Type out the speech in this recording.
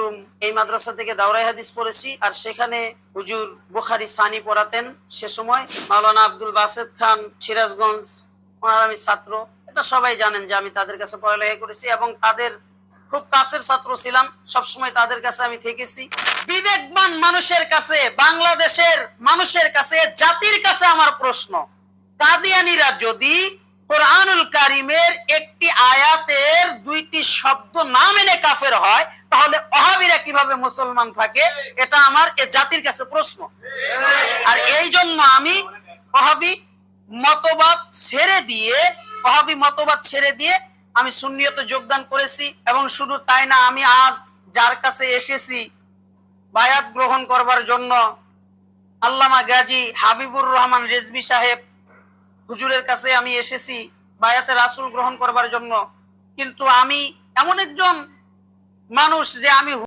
মরহুম এই মাদ্রাসা থেকে দাওরাই হাদিস পড়েছি। আর সেখানে হুজুর বুখারী সানি পড়াতেন। সে সময় মাওলানা আব্দুল বাসেত খান সিরাজগঞ্জ, ওনার আমি ছাত্র। এটা সবাই জানেন যে আমি তাদের কাছে পড়ালেখা করেছি এবং তাদের খুব কাছের ছাত্র ছিলাম। সবসময় তাদের কাছে আমি থেকেছি। বিবেকবান মানুষের কাছে, বাংলাদেশের মানুষের কাছে, জাতির কাছে আমার প্রশ্ন, কাদিয়ানীরা যদি কোরআনুল কারিমের একটি আয়াতের 2টি শব্দ না মেনে কাফের হয়, তাহলে ওহাবীরা কিভাবে মুসলমান থাকে? এটা আমার এ জাতির কাছে প্রশ্ন। আর এই জন্য আমি ওহাবী মতবাদ ছেড়ে দিয়ে আমি সুন্নিয়তে যোগদান করেছি। এবং শুধু তাই না, আমি আজ যার কাছে এসেছি বায়াত গ্রহণ করবার জন্য, আল্লামা গাজী হাবিবুর রহমান রেজভী সাহেব হুজুরের কাছে আমি এসেছি বায়াতে রাসূল গ্রহণ করবার জন্য। কিন্তু আমি এমন একজন মানুষ যে আমি